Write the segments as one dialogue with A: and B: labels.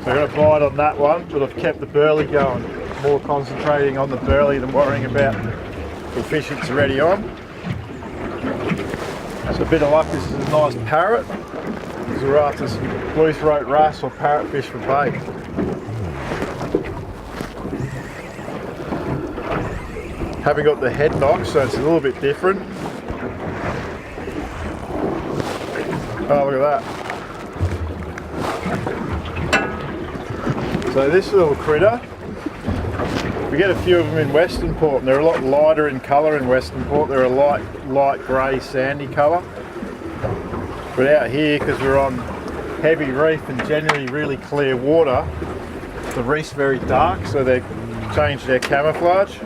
A: I got a bite on that one, but I've kept the burley going. More concentrating on the burley than worrying about the fish it's already on. So a bit of luck, this is a nice parrot. Because we're after some blue throat wrasse or parrotfish for bait. Haven't got the head knock, so it's a little bit different. Oh, look at that. So this little critter, we get a few of them in Western Port, and they're a lot lighter in colour in Western Port. They're a light grey sandy colour. But out here, because we're on heavy reef and generally really clear water, the reef's very dark, so they've changed their camouflage.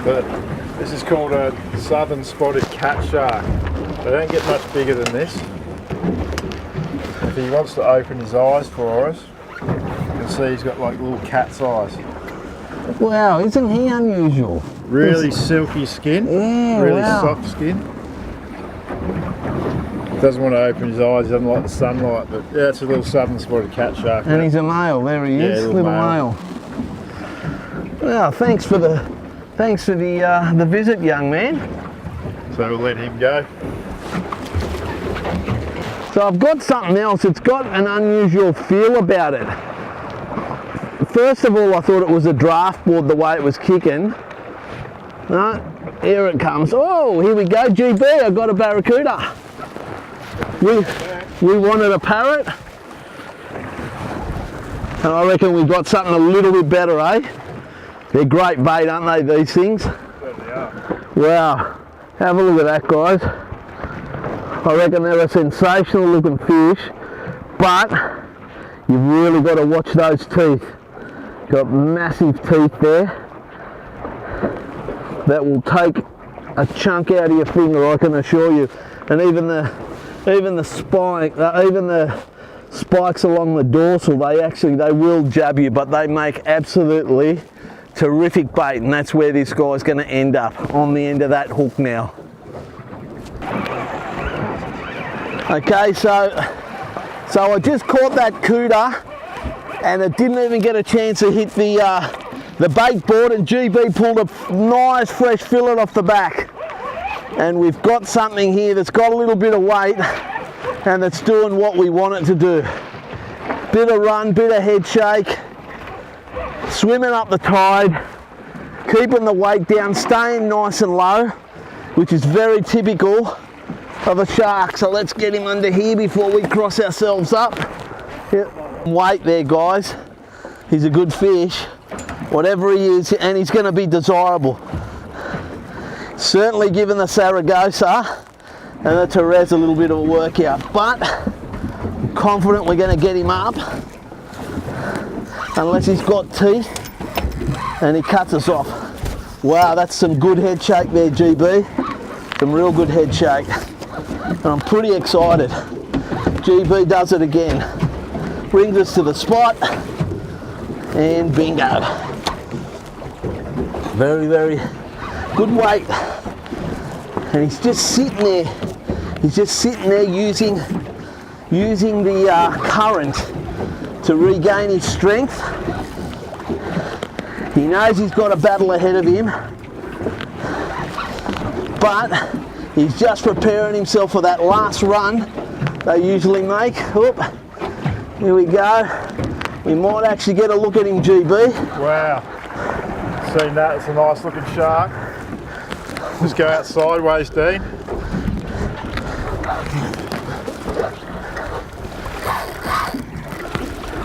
A: But this is called a southern spotted cat shark. They don't get much bigger than this. If he wants to open his eyes for us, you can see he's got like little cat's eyes.
B: Wow, isn't he unusual?
A: Really silky skin,
B: yeah,
A: really
B: wow.
A: soft skin. Doesn't want to open his eyes, he doesn't like the sunlight, but yeah, it's a little southern spotted cat shark.
B: And he's a male, there he is,
A: Yeah,
B: little male. Well, thanks for the visit, young man.
A: So we'll let him go.
B: So I've got something else, it's got an unusual feel about it. First of all, I thought it was a draft board the way it was kicking. No, here it comes. Oh, here we go, GB, I got a barracuda. We wanted a parrot. And I reckon we've got something a little bit better, eh? They're great bait, aren't they, these things?
A: Certainly are.
B: Wow, have a look at that, guys. I reckon they're a sensational looking fish, but you've really got to watch those teeth. Got massive teeth there that will take a chunk out of your finger, I can assure you. And even the spikes along the dorsal, they will jab you, but they make absolutely terrific bait, and that's where this guy's going to end up, on the end of that hook now. Okay, so I just caught that cooter, and it didn't even get a chance to hit the bait board, and GB pulled a nice fresh fillet off the back. And we've got something here that's got a little bit of weight, and it's doing what we want it to do. Bit of run, bit of head shake, swimming up the tide, keeping the weight down, staying nice and low, which is very typical of a shark. So let's get him under here before we cross ourselves up. Yep. Weight there, guys. He's a good fish, whatever he is, and he's going to be desirable. Certainly given the Saragosa and the Terez a little bit of a workout, but I'm confident we're going to get him up, unless he's got teeth and he cuts us off. Wow, that's some good head shake there, GB. Some real good head shake. And I'm pretty excited. GB does it again. Brings us to the spot, and bingo. Very, very good weight. And he's just sitting there. He's just sitting there using the current to regain his strength. He knows he's got a battle ahead of him, but he's just preparing himself for that last run they usually make. Oop, here we go. We might actually get a look at him, GB.
A: Wow, seen that, it's a nice looking shark. Just go out sideways, Dean.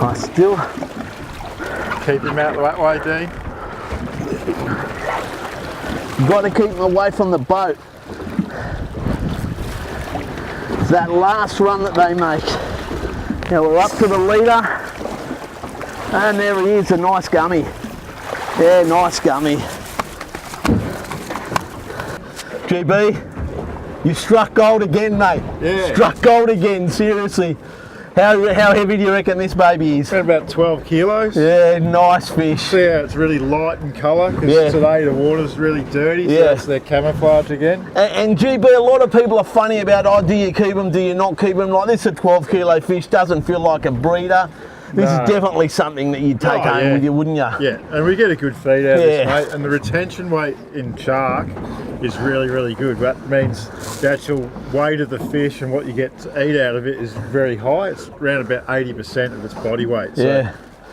B: I still
A: Keep him out that way, Dean.
B: got to keep him away from the boat. It's that last run that they make. Now we're up to the leader, and there he is, a nice gummy. Yeah, nice gummy. GB, you struck gold again, mate.
A: Yeah.
B: Struck gold again, seriously. How heavy do you reckon this baby is?
A: About 12 kilos.
B: Yeah, nice fish.
A: See how it's really light in colour because
B: Yeah.
A: today the water's really dirty, so
B: Yeah.
A: that's their camouflage again.
B: And GB, a lot of people are funny about, oh, do you keep them, do you not keep them? Like this, a 12 kilo fish doesn't feel like a breeder. This
A: No.
B: is definitely something that you'd take home
A: yeah.
B: with you, wouldn't you?
A: Yeah, and we get a good feed out of
B: Yeah.
A: this, mate. And the retention weight in shark is really, really good. That means the actual weight of the fish and what you get to eat out of it is very high. It's around about 80% of its body weight. So
B: Yeah.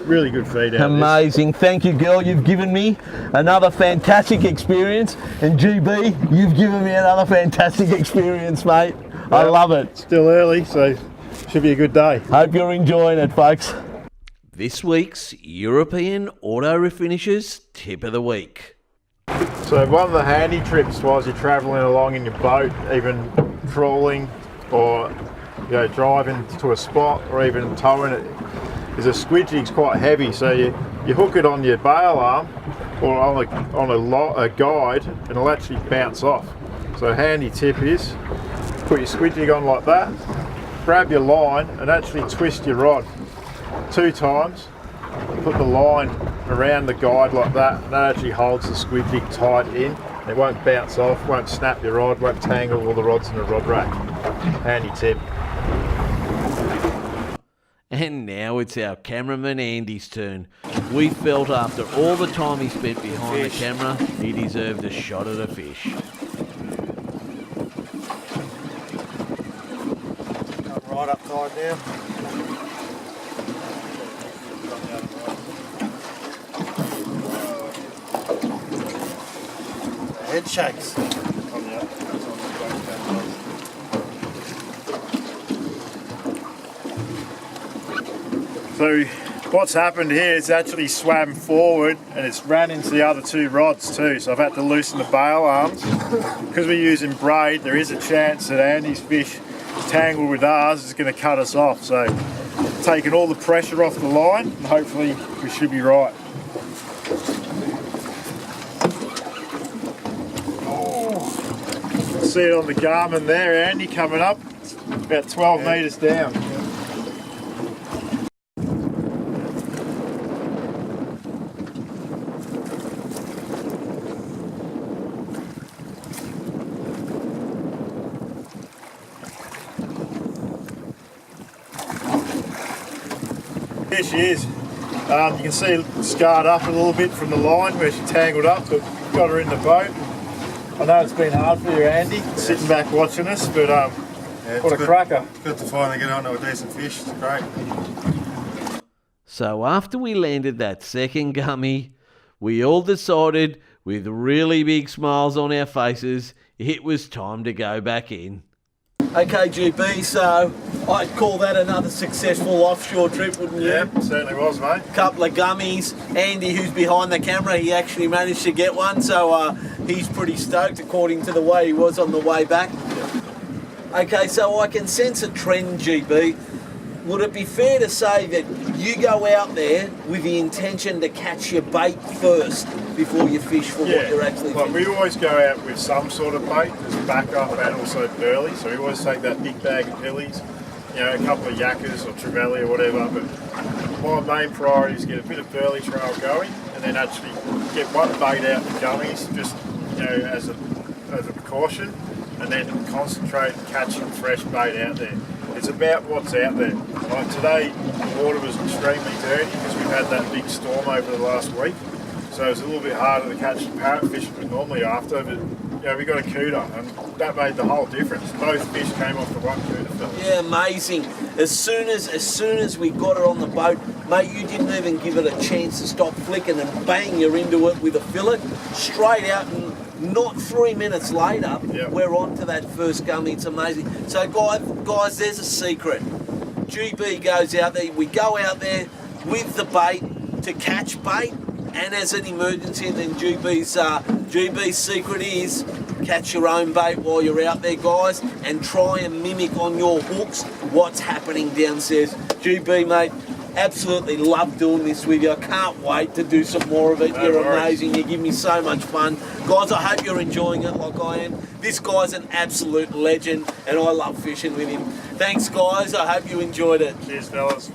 A: really good feed out of this.
B: Amazing. Thank you, girl. You've given me another fantastic experience. And GB, you've given me another fantastic experience, mate. I
A: Well,
B: love it.
A: Still early, so should be a good day.
B: Hope you're enjoying it, folks.
C: This week's European Auto Refinishers Tip of the Week.
A: So one of the handy trips whilst you're travelling along in your boat, even trawling or driving to a spot or even towing it, is a squid jig's quite heavy. So you hook it on your bail arm or on a guide and it'll actually bounce off. So a handy tip is put your squid jig on like that, grab your line and actually twist your rod 2 times. Put the line around the guide like that, and that actually holds the squid jig tight in. It won't bounce off, won't snap your rod, won't tangle all the rods in the rod rack. Handy tip.
C: And now it's our cameraman Andy's turn. We felt after all the time he spent behind the camera, he deserved a shot at a fish.
A: Right upside down. Head shakes. So what's happened here is actually swam forward and it's ran into the other 2 rods too. So I've had to loosen the bail arms. Because we're using braid, there is a chance that Andy's fish tangled with ours is going to cut us off. So taking all the pressure off the line and hopefully we should be right. See it on the Garmin there, Andy, coming up. It's about 12 metres down. There she is. You can see it scarred up a little bit from the line where she tangled up, but got her in the boat. I know it's been hard for you, Andy, sitting back watching us, but what a cracker.
D: It's good to finally get onto a decent fish. It's great.
C: So after we landed that second gummy, we all decided with really big smiles on our faces, it was time to go back in.
B: Okay, GB, so I'd call that another successful offshore trip, wouldn't you?
A: Yeah, certainly was, mate.
B: Couple of gummies. Andy, who's behind the camera, he actually managed to get one, so he's pretty stoked according to the way he was on the way back. Okay, so I can sense a trend, GB. Would it be fair to say that you go out there with the intention to catch your bait first before you fish for what you're actually
A: like
B: fishing?
A: we always go out with some sort of bait as backup and also burley. So we always take that big bag of pillies, a couple of yakkers or trevally or whatever. But my main priority is get a bit of burley trail going and then actually get one bait out the gummies, just as a precaution, and then concentrate on catching fresh bait out there. It's about what's out there. Like today, the water was extremely dirty because we've had that big storm over the last week. So it was a little bit harder to catch parrotfish than we normally after, but we got a cooter and that made the whole difference. Both fish came off the one cooter film.
B: Yeah, amazing. As soon as we got her on the boat, mate, you didn't even give it a chance to stop flicking and bang, you're into it with a fillet. Straight out, and not 3 minutes later, we're on to that first gummy. It's amazing. So guys, there's a secret. GB goes out there, we go out there with the bait to catch bait, and as an emergency, and then GB's secret is catch your own bait while you're out there, guys, and try and mimic on your hooks what's happening downstairs. GB, mate, absolutely love doing this with you. I can't wait to do some more of it.
A: No
B: You're
A: worries.
B: amazing. You give me so much fun.
C: Guys, I hope you're enjoying it like I am. This guy's an absolute legend and I love fishing with him. Thanks guys, I hope you enjoyed it.
D: Cheers, fellas.